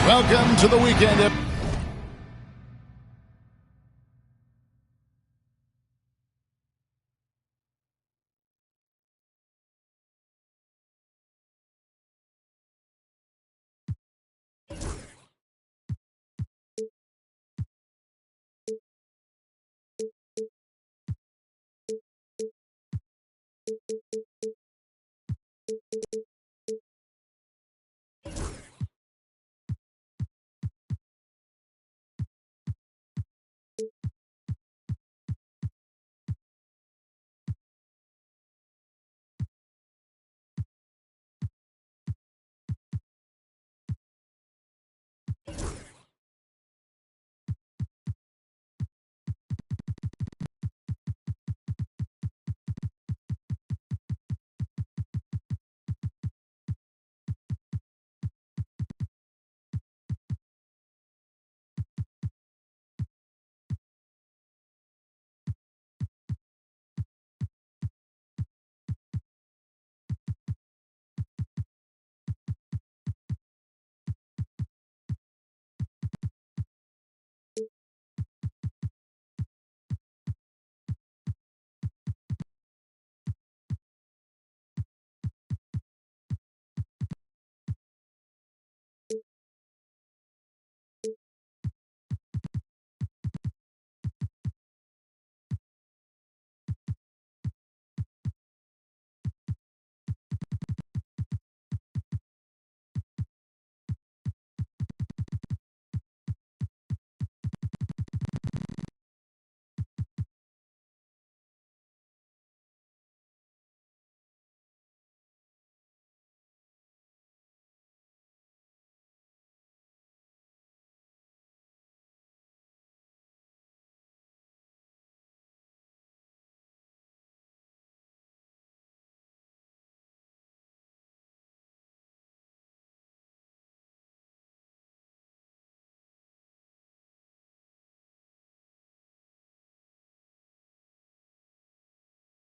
Welcome to the weekend.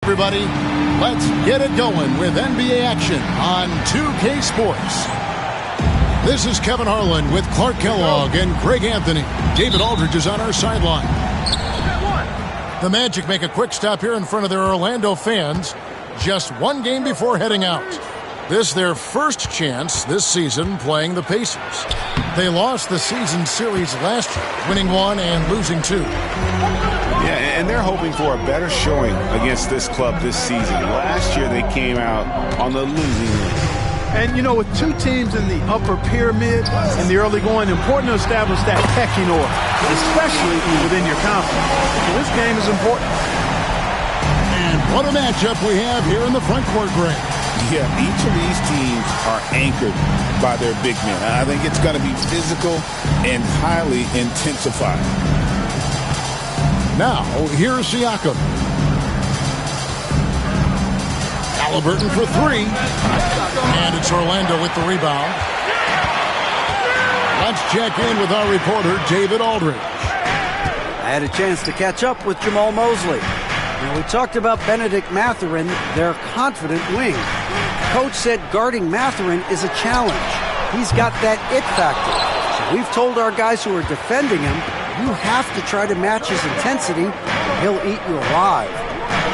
Everybody, let's get it going with NBA action on 2K Sports. This is Kevin Harlan with Clark Kellogg and Greg Anthony. David Aldridge is on our sideline. The Magic make a quick stop here in front of their Orlando fans, just one game before heading out. This their first chance this season playing the Pacers. They lost the season series last year, winning one and losing two. Yeah, and they're hoping for a better showing against this club this season. Last year they came out on the losing end. And, you know, with two teams in the upper pyramid in the early going, important to establish that pecking order, especially within your conference. So this game is important. And what a matchup we have here in the front court, Greg. Yeah, each of these teams are anchored by their big men. I think it's going to be physical and highly intensified. Now, here's Siakam. Halliburton for three. And it's Orlando with the rebound. Let's check in with our reporter, David Aldridge. I had a chance to catch up with Jamal Mosley. Now, we talked about Benedict Mathurin, their confident wing. Coach said guarding Mathurin is a challenge. He's got that it factor. So we've told our guys who are defending him, you have to try to match his intensity, or he'll eat you alive.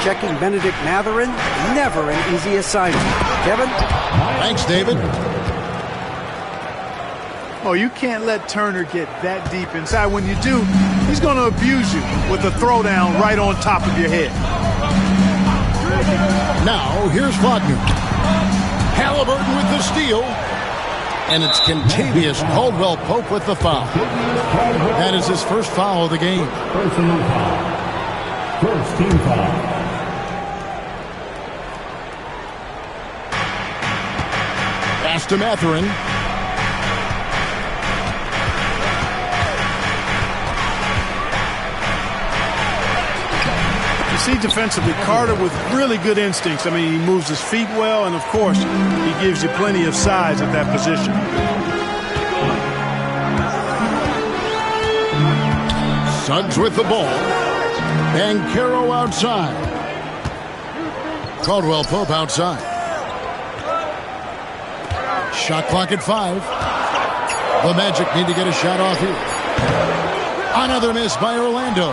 Checking Benedict Mathurin, never an easy assignment. Kevin? Thanks, David. Oh, you can't let Turner get that deep inside. When you do, he's going to abuse you with a throwdown right on top of your head. Now, here's Wagner. Halliburton with the steal. And it's Contavious Caldwell-Pope with the foul. That is his first foul of the game. Personal foul. First team foul. Pass to Mathurin. You see defensively, Carter with really good instincts. I mean, he moves his feet well, and of course, he gives you plenty of size at that position. Suggs with the ball. And Caro outside. Caldwell-Pope outside. Shot clock at 5. The Magic need to get a shot off here. Another miss by Orlando.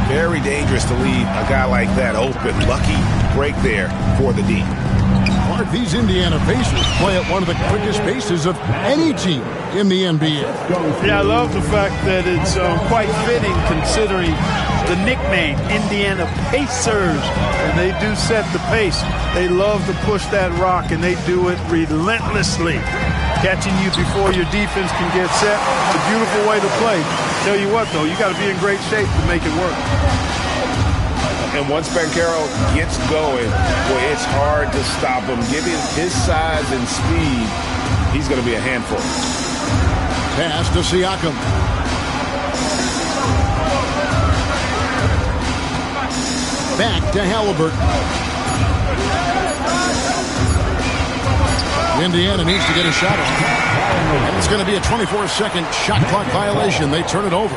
Very dangerous to leave a guy like that open. Lucky break there for the D. Mark, these Indiana Pacers play at one of the quickest paces of any team in the NBA. Yeah, I love the fact that it's quite fitting considering the nickname, Indiana Pacers. And they do set the pace. They love to push that rock, and they do it relentlessly. Catching you before your defense can get set. It's a beautiful way to play. Tell you what, though, you got to be in great shape to make it work. And once Banchero gets going, boy, it's hard to stop him. Given his size and speed, he's going to be a handful. Pass to Siakam. Back to Halliburton. Indiana needs to get a shot off. And it's going to be a 24-second shot clock violation. They turn it over.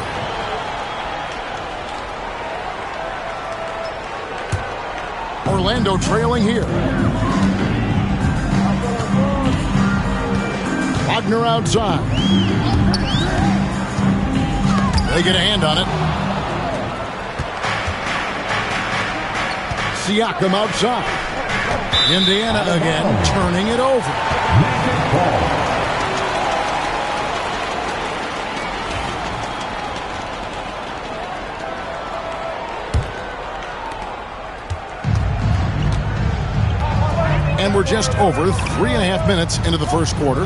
Orlando trailing here. Wagner outside. They get a hand on it. Siakam outside. Indiana again turning it over. And we're just over 3.5 minutes into the first quarter.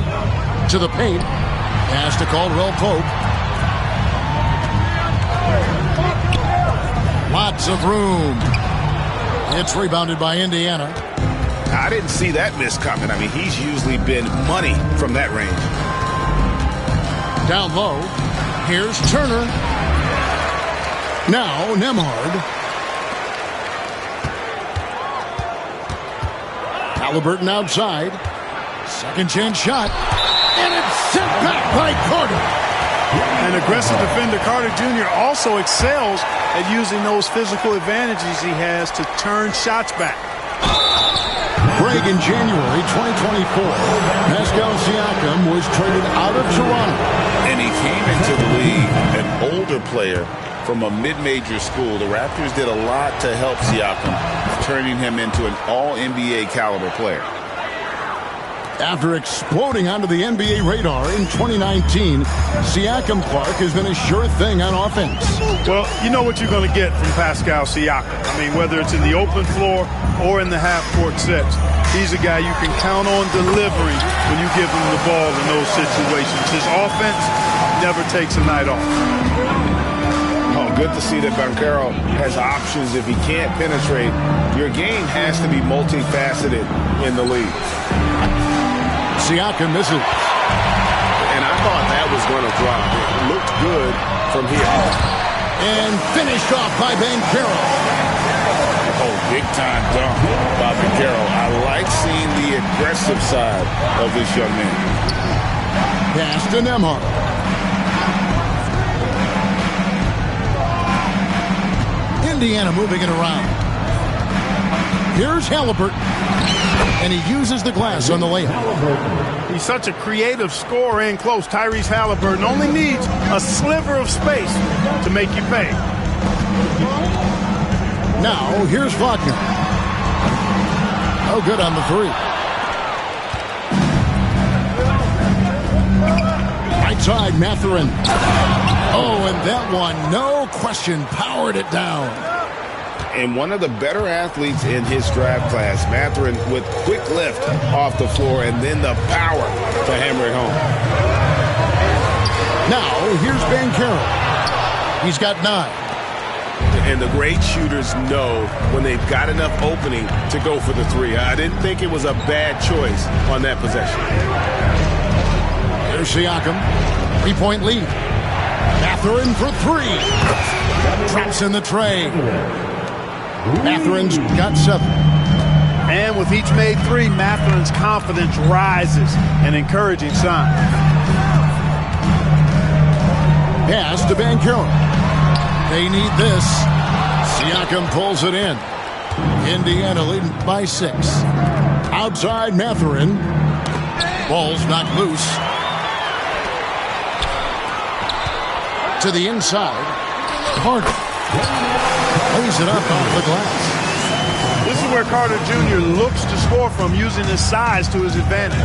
To the paint. Pass to Caldwell Pope. Lots of room. It's rebounded by Indiana. I didn't see that miss coming. I mean, he's usually been money from that range. Down low. Here's Turner. Now Nembhard. Halliburton outside. Second chance shot. And it's sent back by Carter. An aggressive defender, Carter Jr. also excels at using those physical advantages he has to turn shots back. Greg, in January 2024, Pascal Siakam was traded out of Toronto. And he came into the league an older player from a mid-major school. The Raptors did a lot to help Siakam, turning him into an all-NBA caliber player. After exploding onto the NBA radar in 2019, Siakam, Clark, has been a sure thing on offense. Well, you know what you're going to get from Pascal Siakam. I mean, whether it's in the open floor or in the half-court sets, he's a guy you can count on delivering when you give him the ball in those situations. His offense never takes a night off. Oh, good to see that Banchero has options. If he can't penetrate, your game has to be multifaceted in the league. Siakam misses. And I thought that was going to drop. It looked good from here. And finished off by Banchero. Oh, big-time dunk by Banchero. I like seeing the aggressive side of this young man. Pass to Nembhard. Indiana moving it around. Here's Halliburton. And he uses the glass on the layup. He's such a creative scorer in close. Tyrese Halliburton only needs a sliver of space to make you pay. Now, here's Wagner. Oh, good on the three. Right side, Mathurin. Oh, and that one, no question, powered it down. And one of the better athletes in his draft class, Mathurin, with quick lift off the floor and then the power to hammer it home. Now, here's Banchero. He's got 9. And the great shooters know when they've got enough opening to go for the three. I didn't think it was a bad choice on that possession. There's Siakam. 3-point lead. Mathurin for 3. Traps in the tray. Mathurin's got 7. And with each made 3, Mathurin's confidence rises, an encouraging sign. Pass to Banchero. They need this. Siakam pulls it in. Indiana leading by 6. Outside Mathurin. Ball's knocked loose. To the inside. Carter lays it up off the glass. This is where Carter Jr. looks to score from, using his size to his advantage.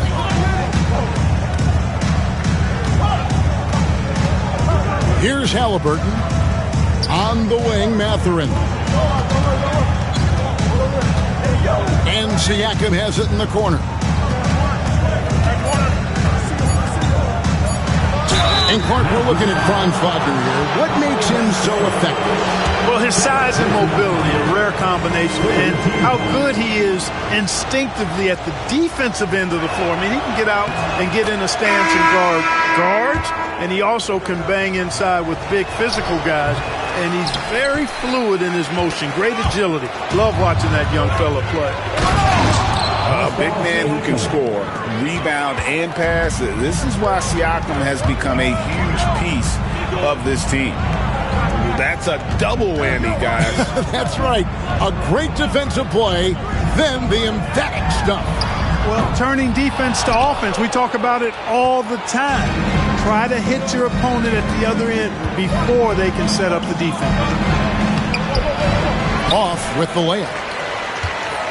Here's Halliburton. On the wing, Mathurin. And Siakam has it in the corner. And Clark, we're looking at Franz Wagner here. What makes him so effective? Well, his size and mobility, a rare combination, and how good he is instinctively at the defensive end of the floor. I mean, he can get out and get in a stance and guard guards, and he also can bang inside with big physical guys, and he's very fluid in his motion. Great agility. Love watching that young fella play. A big man who can score, rebound, and pass. This is why Siakam has become a huge piece of this team. That's a double whammy, guys. That's right. A great defensive play, then the emphatic stuff. Well, turning defense to offense, we talk about it all the time. Try to hit your opponent at the other end before they can set up the defense. Off with the layup.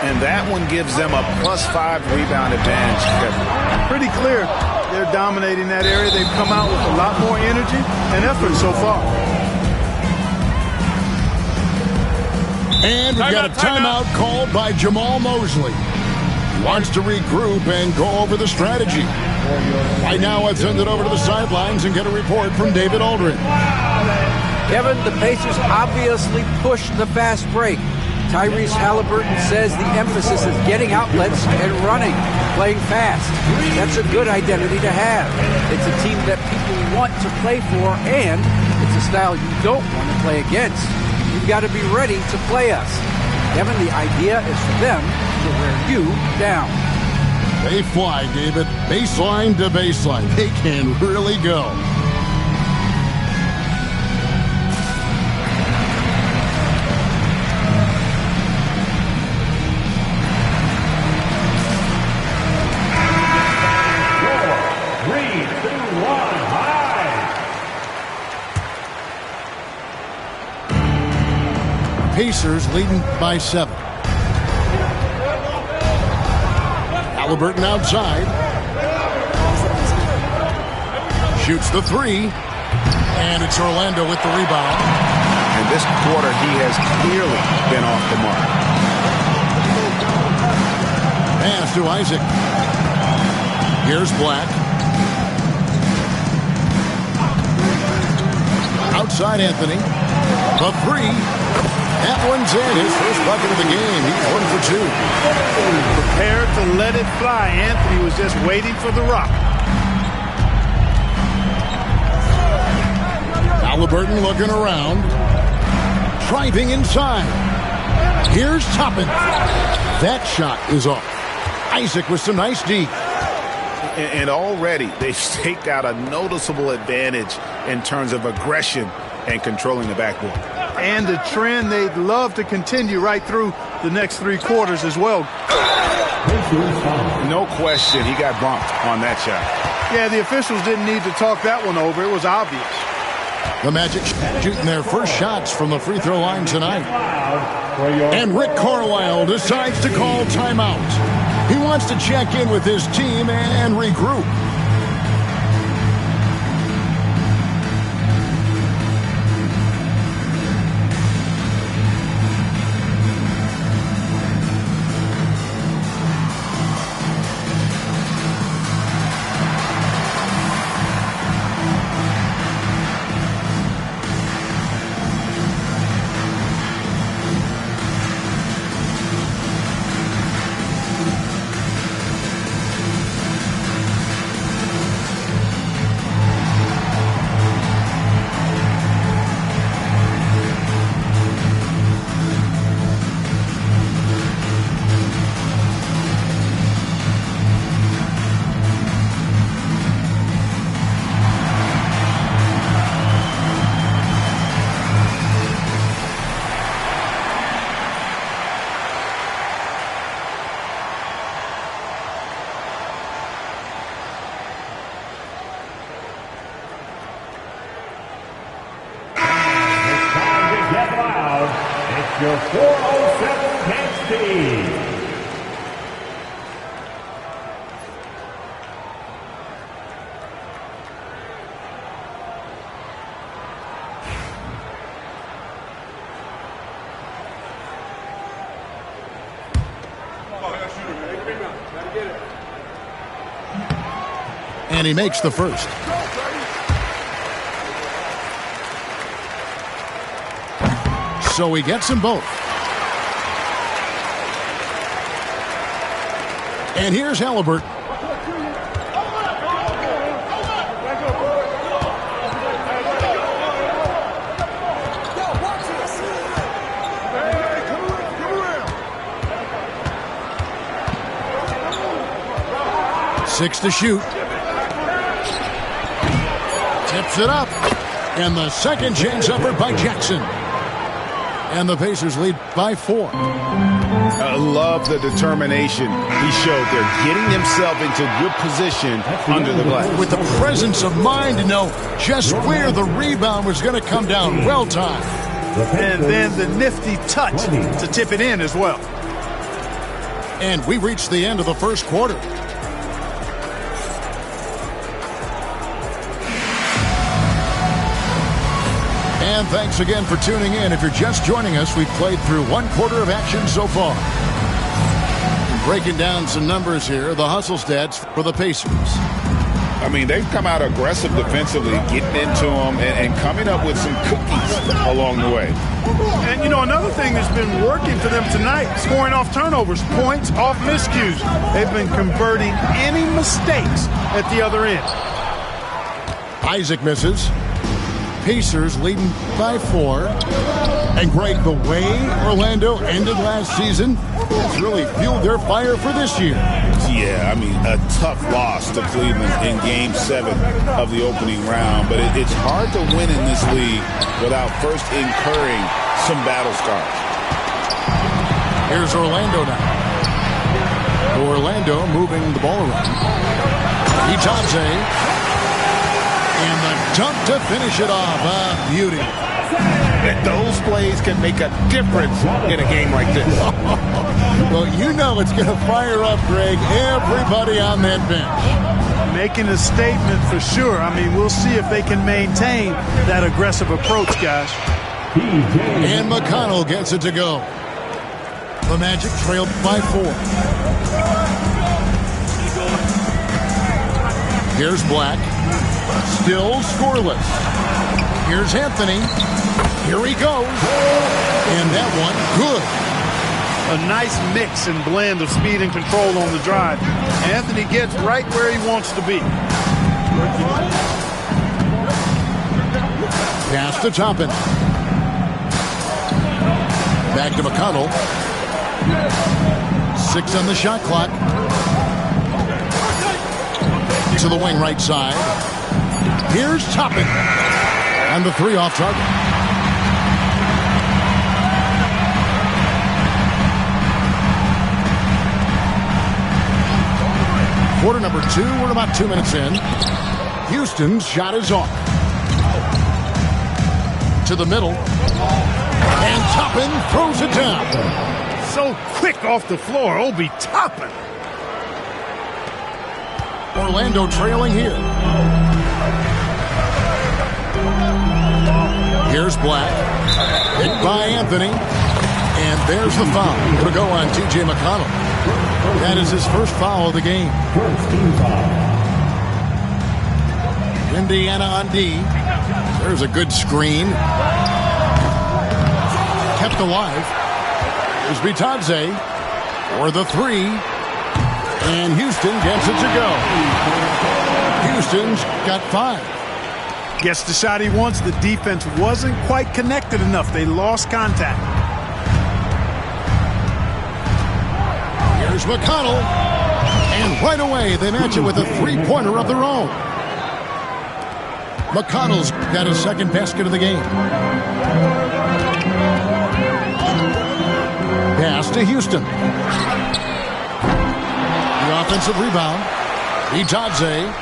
And that one gives them a +5 rebound advantage, Kevin. Pretty clear they're dominating that area. They've come out with a lot more energy and effort so far. And we've got a timeout called by Jamal Mosley. Wants to regroup and go over the strategy. Right now, let's send it over to the sidelines and get a report from David Aldridge. Kevin, the Pacers obviously pushed the fast break. Tyrese Halliburton says the emphasis is getting outlets and running, playing fast. That's a good identity to have. It's a team that people want to play for, and it's a style you don't want to play against. You've got to be ready to play us. Kevin, the idea is for them to wear you down. They fly, David. Baseline to baseline. They can really go. Pacers leading by 7. Halliburton outside. Shoots the 3. And it's Orlando with the rebound. And this quarter, he has clearly been off the mark. Pass to Isaac. Here's Black. Outside Anthony. The 3. That one's in. His first bucket of the game. He's 1 for 2. Prepared to let it fly. Anthony was just waiting for the rock. Halliburton looking around. Driving inside. Here's Toppin. That shot is off. Isaac with some nice D. And already they've staked out a noticeable advantage in terms of aggression and controlling the backboard. And the trend they'd love to continue right through the next 3 quarters as well. No question, he got bumped on that shot. Yeah, the officials didn't need to talk that one over. It was obvious. The Magic shooting their first shots from the free throw line tonight. And Rick Carlisle decides to call timeout. He wants to check in with his team and regroup. And he makes the first. So he gets them both. And here's Halliburton. Six to shoot. Tips it up. And the second chance effort by Jackson. And the Pacers lead by 4. I love the determination he showed there, getting himself into good position under the glass. With the presence of mind to know just where the rebound was going to come down. Well timed. And then the nifty touch to tip it in as well. And we reached the end of the first quarter. And thanks again for tuning in. If you're just joining us, we've played through one quarter of action so far. Breaking down some numbers here, the hustle stats for the Pacers. I mean, they've come out aggressive defensively, getting into them and coming up with some cookies along the way. And, you know, another thing that's been working for them tonight, scoring off turnovers, points off miscues. They've been converting any mistakes at the other end. Isaac misses. Pacers leading by 4. And Greg, the way Orlando ended last season has really fueled their fire for this year. Yeah, I mean, a tough loss to Cleveland in Game 7 of the opening round. But it's hard to win in this league without first incurring some battle scars. Here's Orlando now. Orlando moving the ball around. Itaze. And the dunk to finish it off. Beauty. And those plays can make a difference in a game like this. Well, you know it's going to fire up, Greg, everybody on that bench. Making a statement for sure. I mean, we'll see if they can maintain that aggressive approach, guys. And McConnell gets it to go. The Magic trailed by 4. Here's Black. Still scoreless. Here's Anthony. Here he goes. And that one, good. A nice mix and blend of speed and control on the drive. Anthony gets right where he wants to be. Pass to Toppin. Back to McConnell. 6 on the shot clock. To the wing right side. Here's Toppin. And the 3 off target. Quarter number 2. We're about 2 minutes in. Houston's shot is off. To the middle. And Toppin throws it down. So quick off the floor. Obi Toppin. Orlando trailing here. Here's Black. Hit by Anthony. And there's the foul. Going to go on T.J. McConnell. That is his first foul of the game. Indiana on D. There's a good screen. Kept alive. There's Bitadze for the 3. And Houston gets it to go. Houston's got 5. Gets the shot he wants. The defense wasn't quite connected enough. They lost contact. Here's McConnell. And right away, they match it with a 3-pointer of their own. McConnell's got his second basket of the game. Pass to Houston. The offensive rebound. Bitadze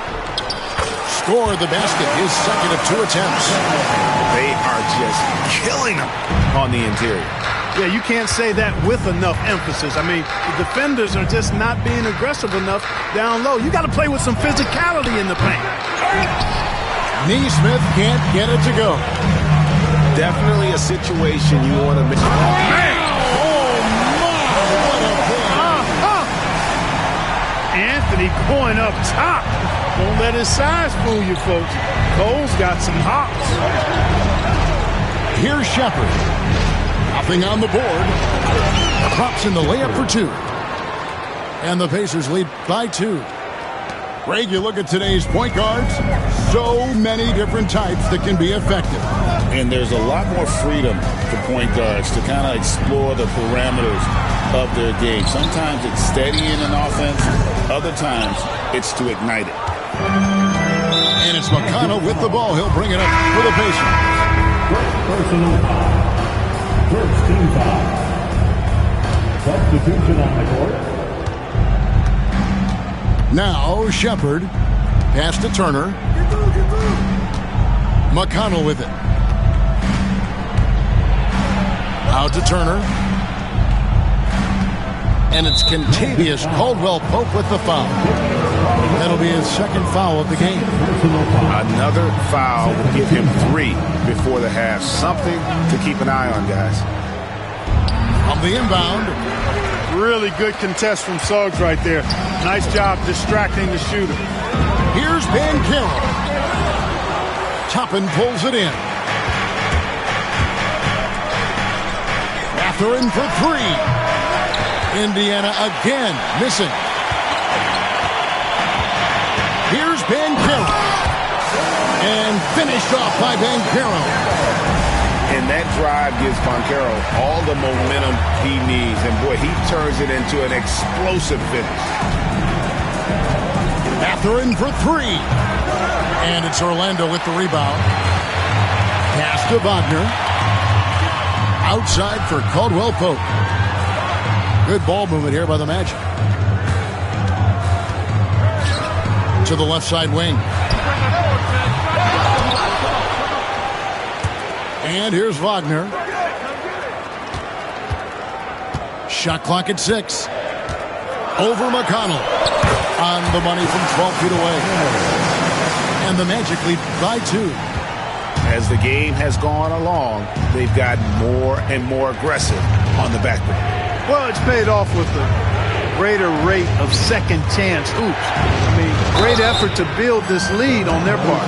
scored the basket, his second of 2 attempts. They are just killing them on the interior. Yeah, you can't say that with enough emphasis. I mean, the defenders are just not being aggressive enough down low. You got to play with some physicality in the paint. Neesmith can't get it to go. Definitely a situation you want to make. Anthony going up top. Don't let his size fool you, folks. Cole's got some hops. Here's Shepard. Nothing on the board. Drops in the layup for 2. And the Pacers lead by 2. Greg, you look at today's point guards, so many different types that can be effective. And there's a lot more freedom for point guards to kind of explore the parameters of their game. Sometimes it's steadying an offense. Other times it's to ignite it. And it's McConnell with the ball. He'll bring it up for the Pacers. Personal foul. First team foul. Substitution on the court. Now Shepard. Pass to Turner. McConnell with it. Out to Turner. And it's Contavious Caldwell-Pope with the foul. That'll be his second foul of the game. Another foul will give him 3 before the half. Something to keep an eye on, guys. On the inbound. Really good contest from Suggs right there. Nice job distracting the shooter. Here's Banchero. Toppin pulls it in. Mathurin for 3. Indiana again missing. Here's Banchero. And finished off by Banchero. And that drive gives Banchero all the momentum he needs. And, boy, he turns it into an explosive finish. Mathurin for 3. And it's Orlando with the rebound. Pass to Wagner. Outside for Caldwell-Pope. Good ball movement here by the Magic. To the left side wing. And here's Wagner. Shot clock at 6. Over McConnell. On the money from 12 feet away. And the Magic lead by 2. As the game has gone along, they've gotten more and more aggressive on the backboard. Well, it's paid off with a greater rate of second chance hoops. I mean, great effort to build this lead on their part.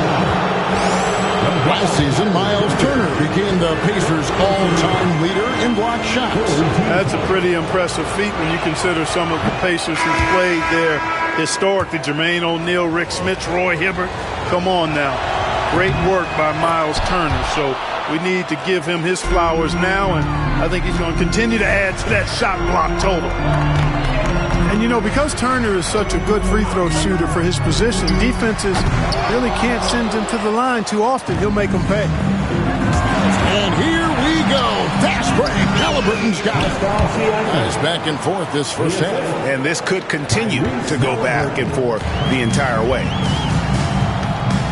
Last season, Miles Turner became the Pacers' all-time leader in block shots. That's a pretty impressive feat when you consider some of the Pacers who've played there historically. Jermaine O'Neal, Rick Smits, Roy Hibbert. Come on now. Great work by Miles Turner. So we need to give him his flowers now, and I think he's going to continue to add to that shot block total. And, you know, because Turner is such a good free throw shooter for his position, defenses really can't send him to the line too often. He'll make them pay. And here we go. Fast break. Halliburton's got it. It's back and forth this first half. And this could continue to go back and forth the entire way.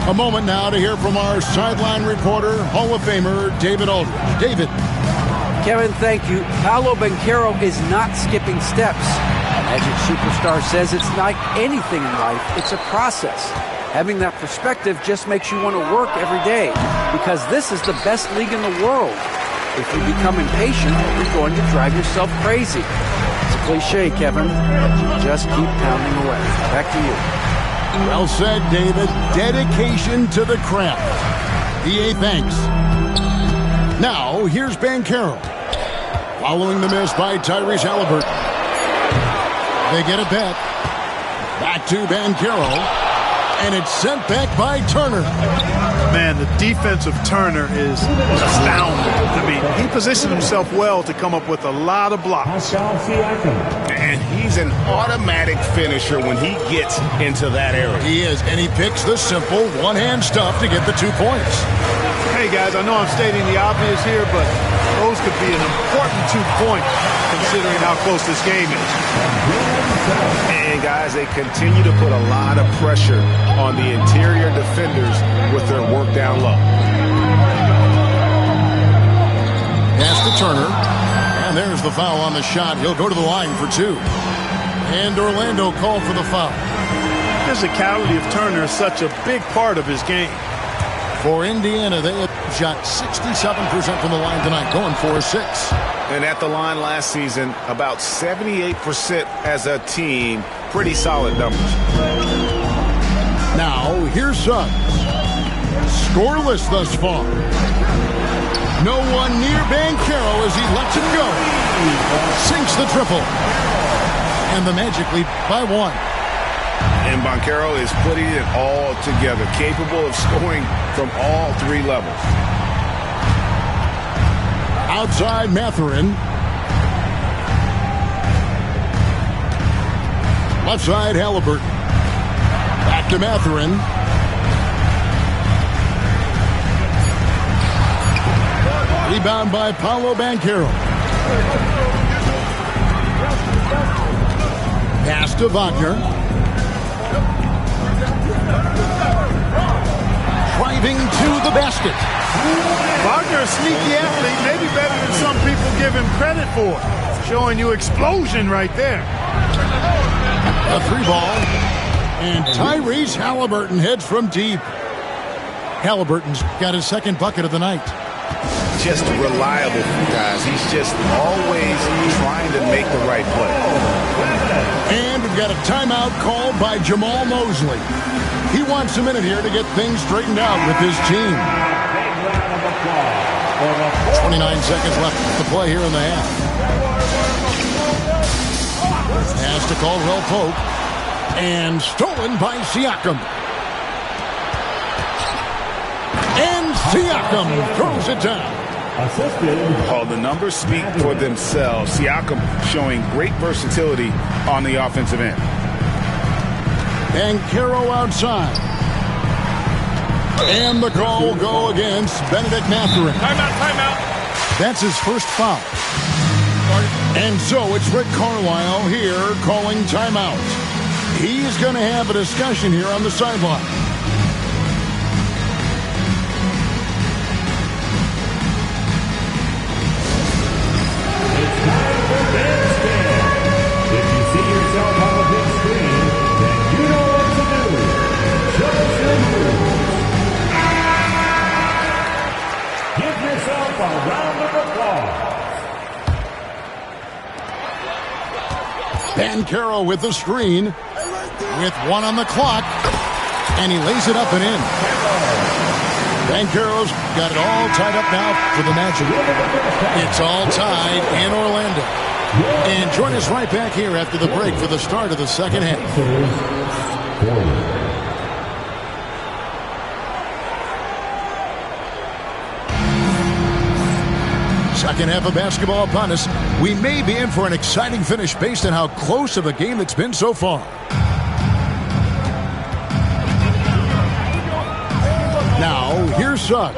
A moment now to hear from our sideline reporter, Hall of Famer David Aldridge. David. Kevin, thank you. Paolo Banchero is not skipping steps. Magic Superstar says it's like anything in life. It's a process. Having that perspective just makes you want to work every day because this is the best league in the world. If you become impatient, you're going to drive yourself crazy. It's a cliche, Kevin. Just keep pounding away. Back to you. Well said, David. Dedication to the craft. EA thanks. Now, here's Banchero. Following the miss by Tyrese Halliburton. They get it back. Back to Banchero. And it's sent back by Turner. Man, the defense of Turner is astounding. I mean, he positioned himself well to come up with a lot of blocks. And he's an automatic finisher when he gets into that area. He is, and he picks the simple one-hand stuff to get the 2 points. Hey, guys, I know I'm stating the obvious here, but those could be an important 2 points considering how close this game is. And, guys, they continue to put a lot of pressure on the interior defenders with their work down low. Pass to Turner. And there's the foul on the shot. He'll go to the line for 2. And Orlando called for the foul. The physicality of Turner is such a big part of his game. For Indiana, they have shot 67% from the line tonight, going 4-6. And at the line last season, about 78% as a team. Pretty solid numbers. Now, here's Suggs. Scoreless thus far. No one near Banchero as he lets it go. Sinks the triple. And the Magic lead by 1. And Banchero is putting it all together, capable of scoring from all 3 levels. Outside Mathurin. Left side Halliburton. Back to Mathurin. Rebound by Paolo Banchero. Pass to Wagner. Driving to the basket. Wagner, a sneaky athlete, maybe better than some people give him credit for. Showing you explosion right there. A 3-ball. And Tyrese Halliburton heads from deep. Halliburton's got his 2nd bucket of the night. Just reliable, guys. He's just always trying to make the right play. And we've got a timeout called by Jamal Mosley. He wants a minute here to get things straightened out with his team. 29 seconds left to play here in the half. Pass to Caldwell Pope. And stolen by Siakam. And Siakam throws it down. Oh, the numbers speak for themselves. Siakam showing great versatility on the offensive end. Banchero outside. And the call will go against Benedict Mathurin. Timeout. That's his first foul. And so it's Rick Carlisle here calling timeout. He's going to have a discussion here on the sideline. If you see yourself on the big screen, then you know what to do. Show us your moves. Give yourself a round of applause. Banchero with the screen. With 1 on the clock. And he lays it up and in. Banchero's got it all tied up now for the Magic. It's all tied in Orlando. And join us right back here after the break for the start of the second half. Second half of basketball upon us. We may be in for an exciting finish based on how close of a game it's been so far. Now, here's Suggs.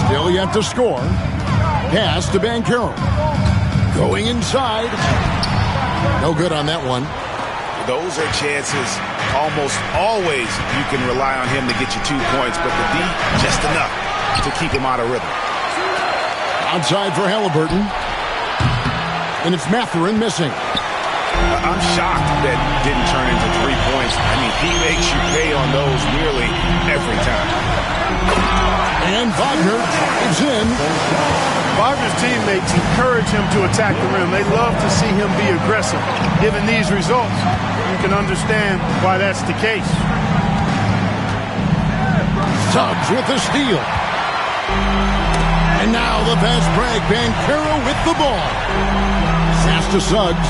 Still yet to score. Pass to Banchero. Going inside. No good on that one. Those are chances. Almost always you can rely on him to get you 2 points, but the D, just enough to keep him out of rhythm. Outside for Halliburton. And it's Mathurin missing. I'm shocked that didn't turn into 3 points. I mean, he makes you pay on those nearly every time. And Wagner drives in. Wagner's teammates encourage him to attack the rim. They love to see him be aggressive. Given these results, you can understand why that's the case. Suggs with the steal. And now the fast break. Banchero with the ball. Pass to Suggs.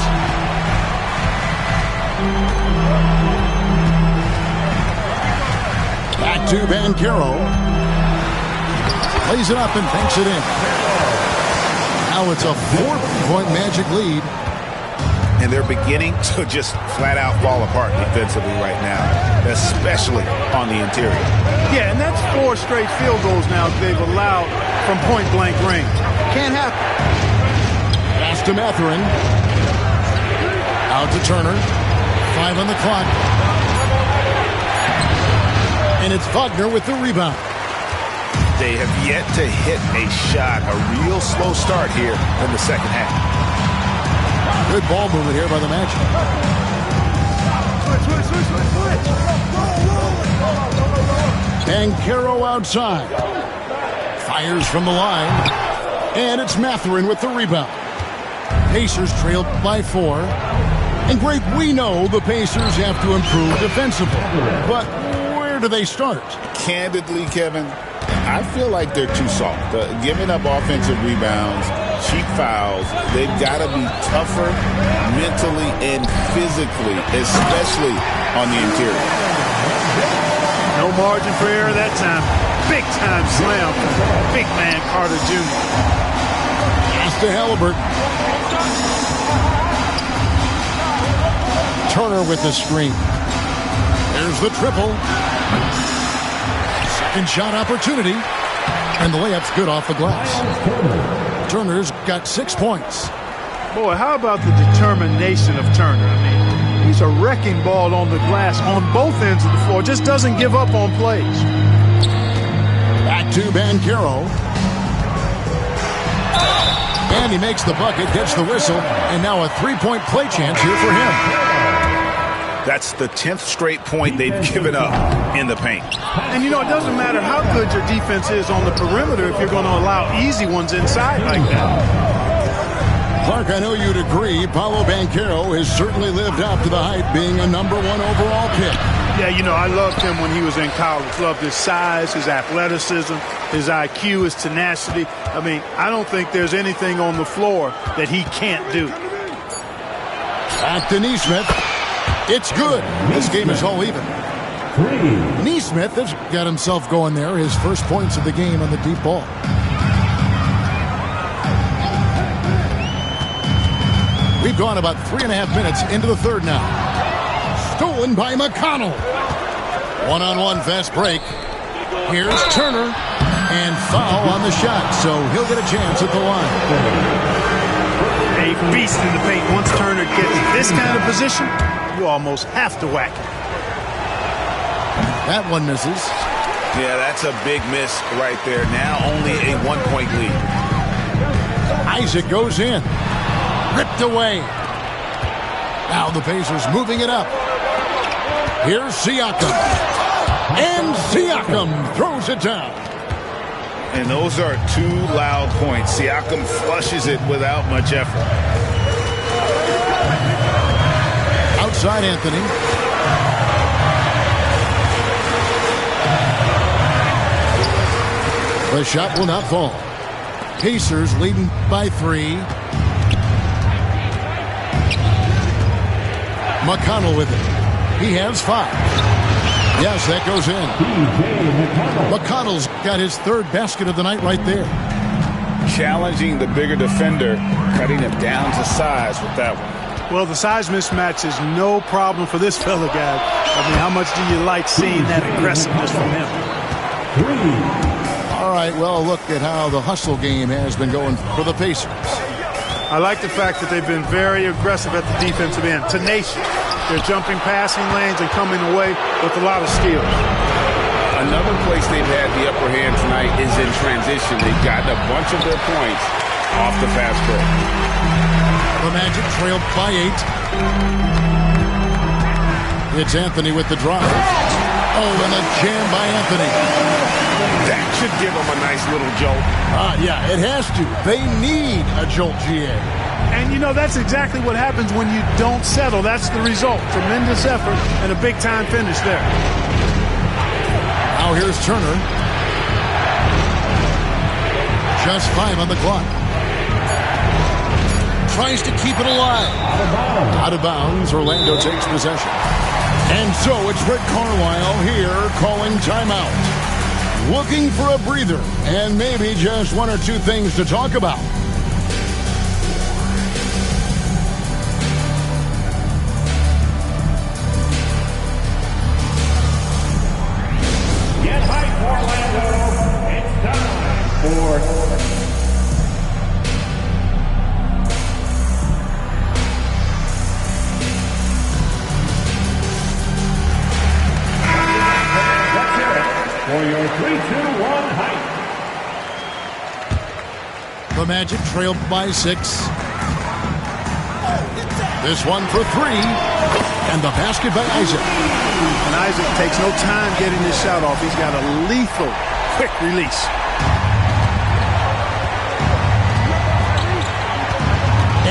Back to Banchero. Plays it up and banks it in. Now it's a 4-point Magic lead. And they're beginning to just flat out fall apart defensively right now, especially on the interior. Yeah, and that's 4 straight field goals now they've allowed from point-blank range. Can't happen. Pass to Mathurin. Out to Turner. 5 on the clock. And it's Wagner with the rebound. They have yet to hit a shot, a real slow start here in the second half. Good ball movement here by the Magic. Banchero outside. Fires from the line. And it's Mathurin with the rebound. Pacers trailed by 4. And Greg, we know the Pacers have to improve defensively, but where do they start? Candidly, Kevin, I feel like they're too soft. Giving up offensive rebounds, cheap fouls, they've got to be tougher mentally and physically, especially on the interior. No margin for error that time. Big time slam from big man Carter Jr. Pass to Halliburton. Turner with the screen. There's the triple. Second shot opportunity. And the layup's good off the glass. Turner's got 6 points. Boy, how about the determination of Turner? I mean, he's a wrecking ball on the glass on both ends of the floor. Just doesn't give up on plays. Back to Banchero. And he makes the bucket, gets the whistle, and now a three-point play chance here for him. That's the 10th straight point they've given up in the paint. And, you know, it doesn't matter how good your defense is on the perimeter if you're going to allow easy ones inside like that. Clark, I know you'd agree, Paolo Banchero has certainly lived up to the hype, being a #1 overall pick. Yeah, you know, I loved him when he was in college. Loved his size, his athleticism, his IQ, his tenacity. I mean, I don't think there's anything on the floor that he can't do. Back to Nesmith. It's good. This game is all even. Nesmith has got himself going there. His first points of the game on the deep ball. We've gone about 3.5 minutes into the third now. Stolen by McConnell. One-on-one fast break. Here's Turner. And foul on the shot, so he'll get a chance at the line. A beast in the paint. Once Turner gets this kind of position, you almost have to whack it. That one misses. Yeah, that's a big miss right there. Now only a 1-point lead. Isaac goes in. Ripped away. Now the Pacers moving it up. Here's Siakam. And Siakam throws it down. And those are two loud points. Siakam flushes it without much effort. Outside Anthony. The shot will not fall. Pacers leading by 3. McConnell with it. He has 5. Yes, that goes in. McConnell's got his third basket of the night right there. Challenging the bigger defender, cutting him down to size with that one. Well, the size mismatch is no problem for this fella, guy. I mean, how much do you like seeing that aggressiveness from him? All right, well, look at how the hustle game has been going for the Pacers. I like the fact that they've been very aggressive at the defensive end. Tenacious. They're jumping passing lanes and coming away with a lot of skill. Another place they've had the upper hand tonight is in transition. They've gotten a bunch of their points off the fast break. The Magic trailed by 8. It's Anthony with the drive. Oh, and a jam by Anthony. That should give them a nice little jolt. Yeah, it has to. They need a jolt, GA. And, you know, that's exactly what happens when you don't settle. That's the result. Tremendous effort and a big-time finish there. Now here's Turner. Just 5 on the clock. Tries to keep it alive. Out of bounds. Orlando takes possession. And so it's Rick Carlisle here calling timeout. Looking for a breather and maybe just 1 or 2 things to talk about. Get hype, Orlando. It's time for your 3-2-1 hype. The Magic trailed by 6. This one for 3. And the basket by Isaac. And Isaac takes no time getting his shot off. He's got a lethal, quick release.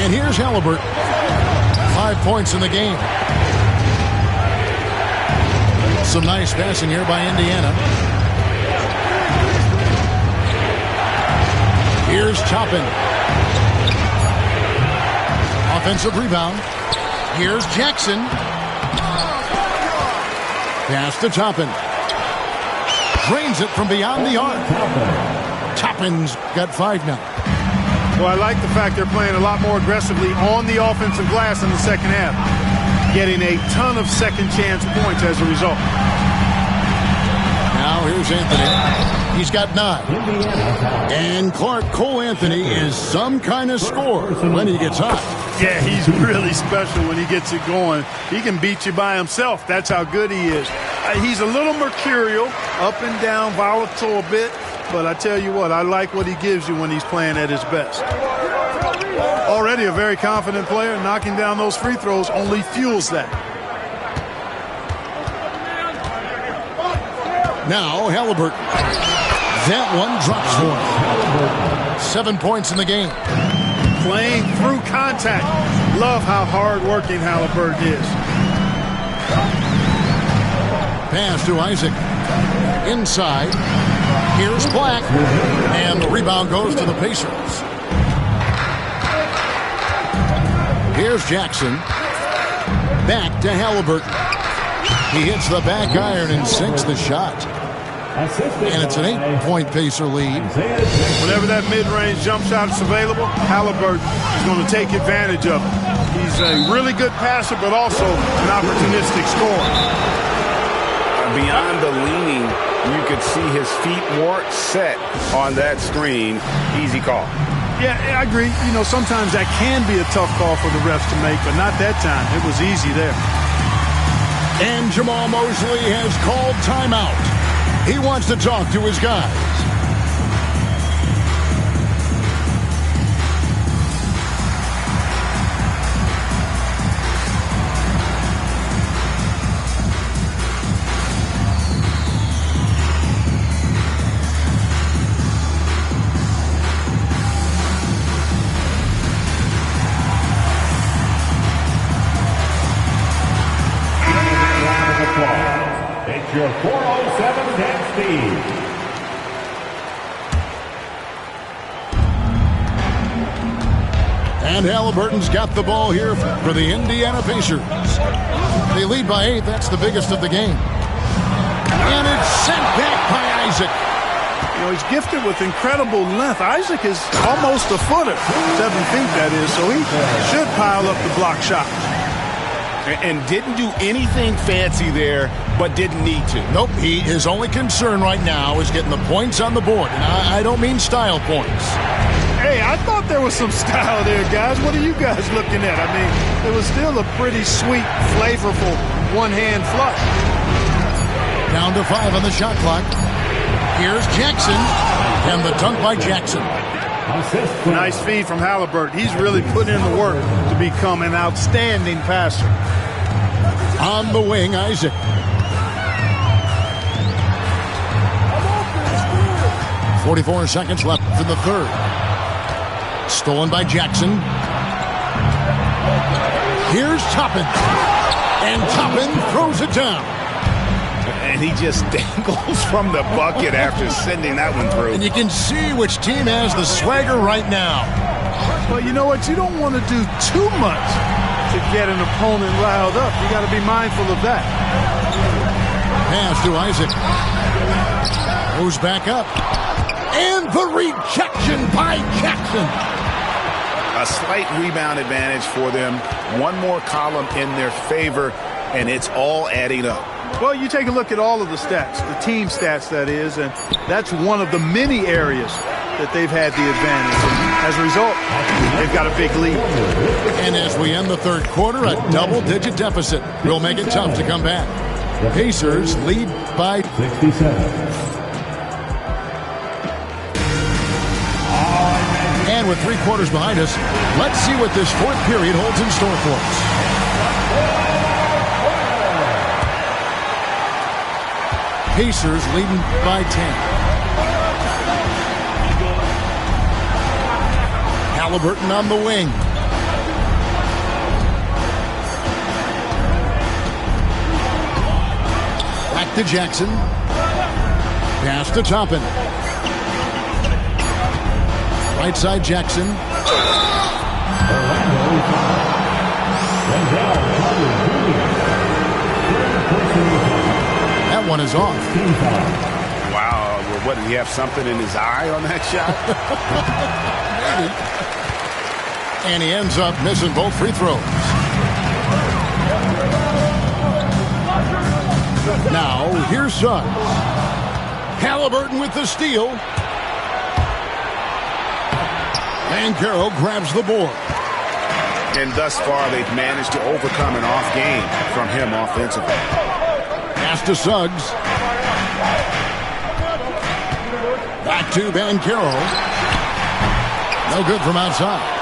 And here's Halliburton. 5 points in the game. Some nice passing here by Indiana. Here's Toppin. Offensive rebound. Here's Jackson. Pass to Toppin. Drains it from beyond the arc. Toppin's got 5 now. Well, I like the fact they're playing a lot more aggressively on the offensive glass in the second half, getting a ton of second chance points as a result. Now here's Anthony. He's got 9. And Cole Anthony is some kind of scorer when he gets hot. Yeah, he's really special when he gets it going. He can beat you by himself. That's how good he is. He's a little mercurial, up and down, volatile a bit. But I tell you what, I like what he gives you when he's playing at his best. Already a very confident player. Knocking down those free throws only fuels that. Now Halliburton. That one drops for him. 7 points in the game. Playing through contact. Love how hard-working Halliburton is. Pass to Isaac. Inside. Here's Black. And the rebound goes to the Pacers. Here's Jackson. Back to Halliburton. He hits the back iron and sinks the shot. And it's an 8-point Pacer lead. Whenever that mid-range jump shot is available, Halliburton is going to take advantage of it. He's a really good passer, but also an opportunistic scorer. Beyond the leaning, you could see his feet weren't set on that screen. Easy call. Yeah, I agree. You know, sometimes that can be a tough call for the refs to make, but not that time. It was easy there. And Jamal Mosley has called timeout. He wants to talk to his guys. It's your 407 10 speed. And Halliburton's got the ball here for the Indiana Pacers. They lead by 8. That's the biggest of the game. And it's sent back by Isaac. You know, he's gifted with incredible length. Isaac is almost a footer. 7 feet, that is, so he should pile up the block shot. And didn't do anything fancy there, but didn't need to. Nope, his only concern right now is getting the points on the board. And I don't mean style points. Hey, I thought there was some style there, guys. What are you guys looking at? I mean, it was still a pretty sweet, flavorful one-hand flush. Down to 5 on the shot clock. Here's Jackson. And the dunk by Jackson. Nice feed from Halliburton. He's really put in the work to become an outstanding passer. On the wing, Isaac. .44 seconds left in the third. Stolen by Jackson. Here's Toppin. And Toppin throws it down. And he just dangles from the bucket after sending that one through. And you can see which team has the swagger right now. Well, you know what? You don't want to do too much to get an opponent riled up. You got to be mindful of that. Pass to Isaac. Moves back up. And the rejection by Jackson. A slight rebound advantage for them. One more column in their favor, and it's all adding up. Well, you take a look at all of the stats, the team stats, that is, and that's one of the many areas that they've had the advantage. And as a result, they've got a big lead. And as we end the third quarter, a double-digit deficit will make it tough to come back. The Pacers lead by 67. And with 3 quarters behind us, let's see what this fourth period holds in store for us. Pacers leading by 10. Halliburton on the wing. to Jackson. Pass to Toppin. Right side Jackson. That one is off. Wow, what, did he have something in his eye on that shot? Maybe. And he ends up missing both free throws. Now, here's Suggs. Halliburton with the steal. Banchero grabs the board. And thus far, they've managed to overcome an off game from him offensively. Pass to Suggs. Back to Banchero. No good from outside.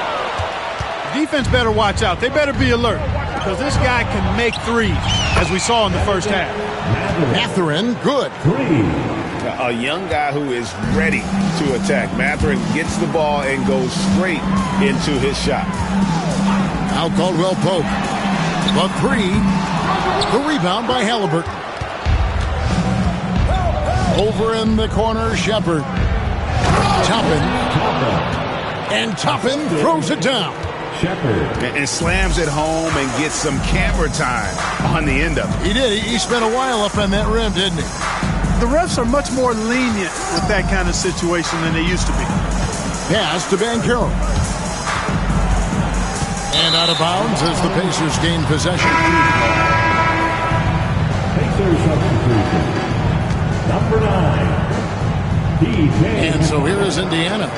Defense better watch out. They better be alert because this guy can make threes, as we saw in the first half. Mathurin, good. A young guy who is ready to attack. Mathurin gets the ball and goes straight into his shot. Now Caldwell Pope. The three. The rebound by Halliburton. Over in the corner, Shepard. Toppin. And Toppin throws it down. And slams it home and gets some camera time on the end of it. He did. He spent a while up on that rim, didn't he? The refs are much more lenient with that kind of situation than they used to be. Pass to Banchero. And out of bounds as the Pacers gain possession. Pacers substitution. Number 9. DJ. And so here is Indiana.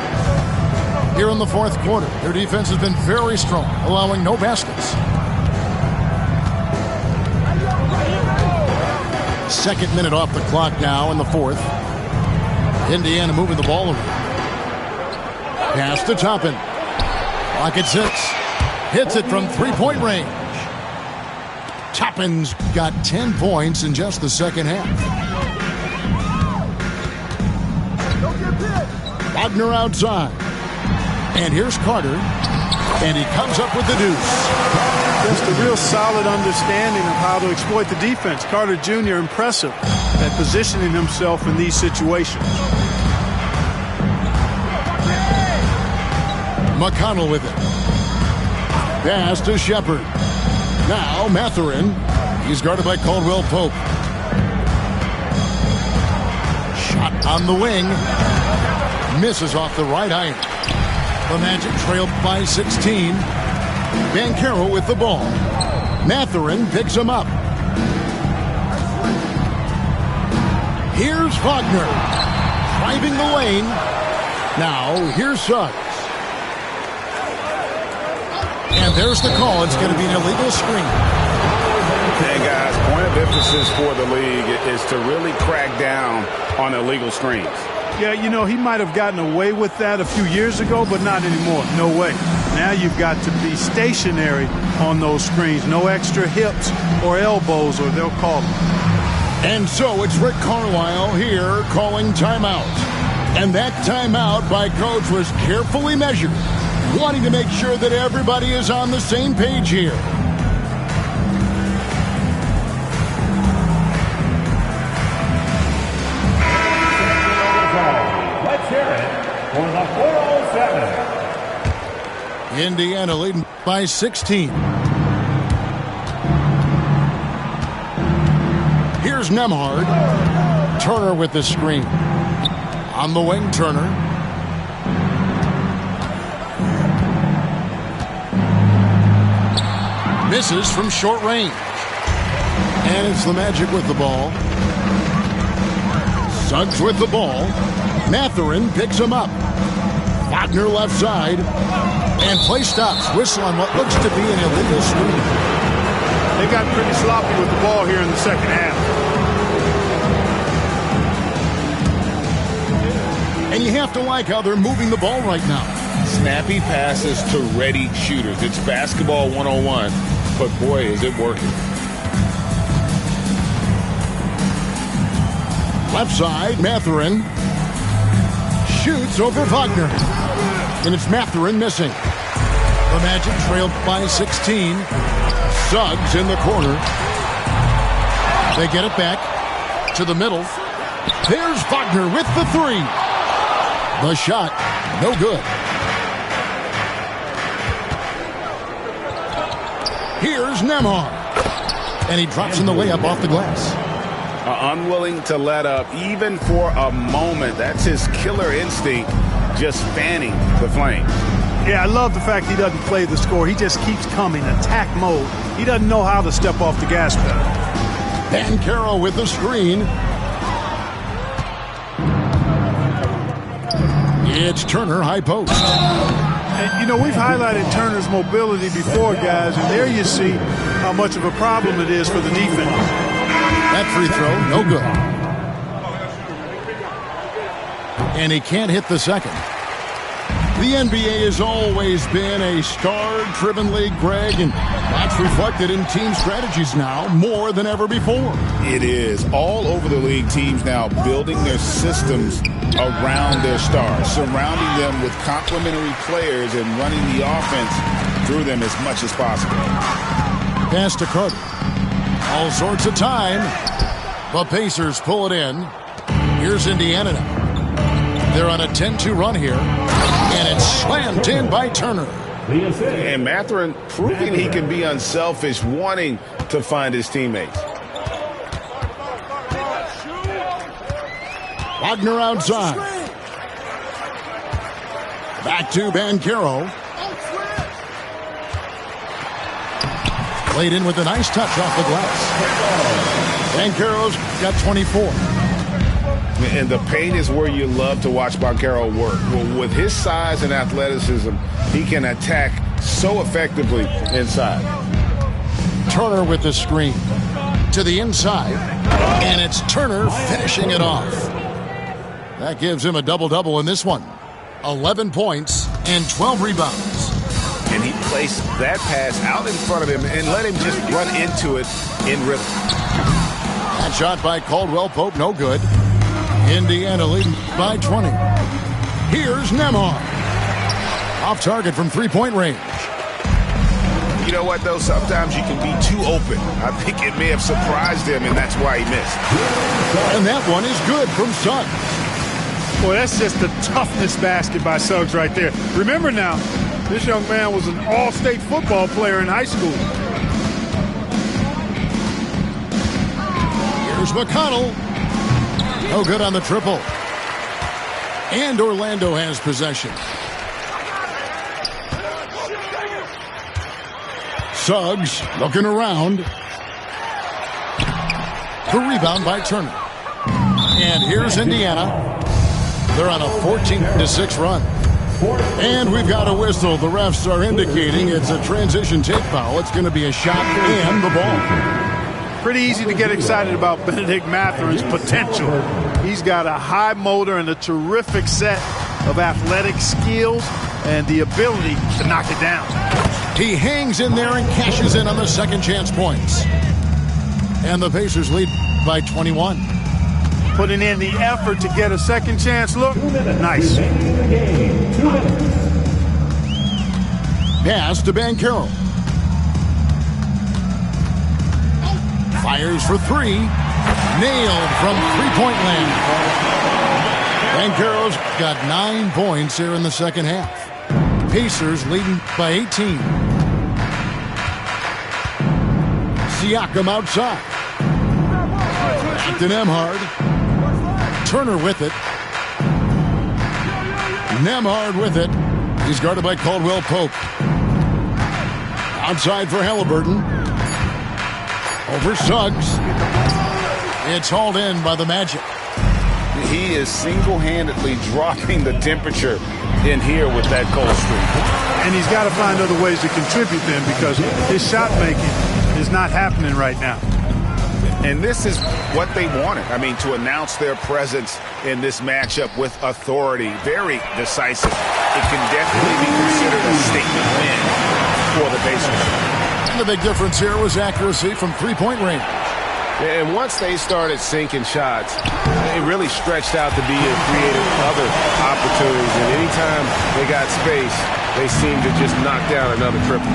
Here in the fourth quarter, their defense has been very strong, allowing no baskets. Second minute off the clock now in the fourth. Indiana moving the ball around. Pass to Toppin. Clock at 6. Hits it from three-point range. Toppin's got 10 points in just the second half. Wagner outside. And here's Carter. And he comes up with the deuce. Just a real solid understanding of how to exploit the defense. Carter Jr. impressive at positioning himself in these situations. McConnell with it. Pass to Shepard. Now Mathurin. He's guarded by Caldwell Pope. Shot on the wing. Misses off the right iron. The Magic trailed by 16. Banchero with the ball. Mathurin picks him up. Here's Wagner. Driving the lane. Now, here's Suggs. And there's the call. It's going to be an illegal screen. And guys, point of emphasis for the league is to really crack down on illegal screens. Yeah, you know, he might have gotten away with that a few years ago, but not anymore. No way. Now you've got to be stationary on those screens. No extra hips or elbows, or they'll call them. And so it's Rick Carlisle here calling timeout. And that timeout by Coach was carefully measured, wanting to make sure that everybody is on the same page here. Let's hear it for the 407. Indiana leading by 16. Here's Nemhard. Turner with the screen. On the wing, Turner. Misses from short range. And it's the Magic with the ball. Suggs with the ball. Mathurin picks him up. Wagner left side. And play stops. Whistle on what looks to be an illegal screen. They got pretty sloppy with the ball here in the second half. And you have to like how they're moving the ball right now. Snappy passes to ready shooters. It's basketball 101, but boy, is it working. Left side, Mathurin. Shoots over Wagner. And it's Mathurin missing. The Magic trailed by 16. Suggs in the corner. They get it back. To the middle. There's Wagner with the three. The shot, no good. Here's Nembhard. And he drops in the layup off the glass. Unwilling to let up even for a moment. That's his killer instinct, just fanning the flame. Yeah, I love the fact he doesn't play the score. He just keeps coming, attack mode. He doesn't know how to step off the gas pedal. Banchero with the screen. It's Turner, high post. And, you know, we've highlighted Turner's mobility before, guys, and there you see how much of a problem it is for the defense. That free throw, no good. And he can't hit the second. The NBA has always been a star-driven league, Greg, and that's reflected in team strategies now more than ever before. It is. All over the league, teams now building their systems around their stars, surrounding them with complementary players and running the offense through them as much as possible. Pass to Carter. All sorts of time. The Pacers pull it in. Here's Indiana now. They're on a 10-2 run here. And it's slammed in by Turner. And Mathurin proving he can be unselfish, wanting to find his teammates. Wagner outside. Back to Banchero. Played in with a nice touch off the glass. Banchero's got 24. And the paint is where you love to watch Banchero work. Well, with his size and athleticism, he can attack so effectively inside. Turner with the screen. To the inside. And it's Turner finishing it off. That gives him a double-double in this one. 11 points and 12 rebounds. And he placed that pass out in front of him and let him just run into it in rhythm. That shot by Caldwell Pope, no good. Indiana leading by 20. Here's Nembhard. Off target from three-point range. You know what, though? Sometimes you can be too open. I think it may have surprised him, and that's why he missed. And that one is good from Suggs. Boy, that's just the toughness basket by Suggs right there. Remember now, this young man was an all-state football player in high school. Here's McConnell. No good on the triple. And Orlando has possession. Suggs looking around. The rebound by Turner. And here's Indiana. They're on a 14-6 run. And we've got a whistle. The refs are indicating it's a transition take foul. It's going to be a shot and the ball. Pretty easy to get excited about Bennedict Mathurin's potential. He's got a high motor and a terrific set of athletic skills and the ability to knock it down. He hangs in there and cashes in on the second chance points. And the Pacers lead by 21. Putting in the effort to get a second chance look. Nice. Pass to Banchero. Fires for three. Nailed from three-point land. Banchero's got 9 points here in the second half. Pacers leading by 18. Siakam outside. Back to Nembhard. Turner with it. Nembhard with it. He's guarded by Caldwell Pope. Outside for Halliburton. Over Suggs. It's hauled in by the Magic. He is single-handedly dropping the temperature in here with that cold streak. And he's got to find other ways to contribute then because his shot making is not happening right now. And this is what they wanted. I mean, to announce their presence in this matchup with authority. Very decisive. It can definitely be considered a statement win for the Pacers. And the big difference here was accuracy from three-point range. And once they started sinking shots, they really stretched out to be and created other opportunities. And anytime they got space, they seem to just knock down another triple.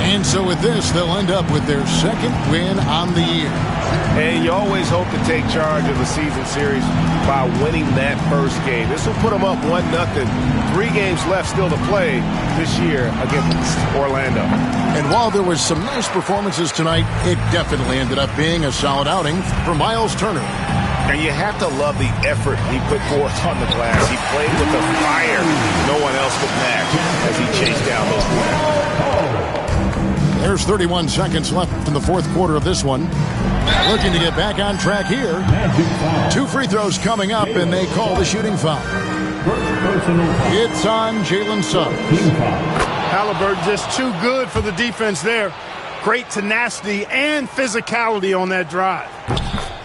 And so with this, they'll end up with their second win on the year. And you always hope to take charge of the season series by winning that first game. This will put them up 1-0. 3 games left still to play this year against Orlando. And while there was some nice performances tonight, it definitely ended up being a solid outing for Miles Turner. And you have to love the effort he put forth on the glass. He played with the fire no one else could match as he chased down those points. There's 31 seconds left in the fourth quarter of this one. Looking to get back on track here. 2 free throws coming up, and they call the shooting foul. It's on Jalen Suggs. Halliburton just too good for the defense there. Great tenacity and physicality on that drive.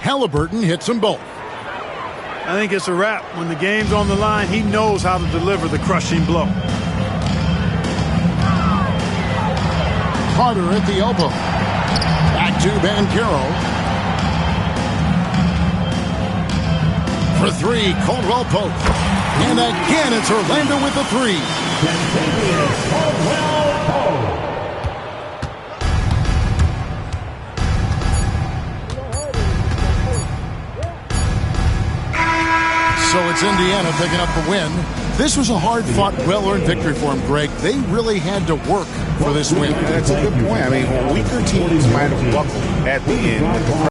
Halliburton hits them both. I think it's a wrap. When the game's on the line, he knows how to deliver the crushing blow. Carter at the elbow. Back to Banchero. For 3, Caldwell Pope. And again, it's Orlando with the 3. So it's Indiana picking up the win. This was a hard-fought, well-earned victory for them, Greg. They really had to work for this win. That's a good point. I mean, weaker teams might have buckled at the end.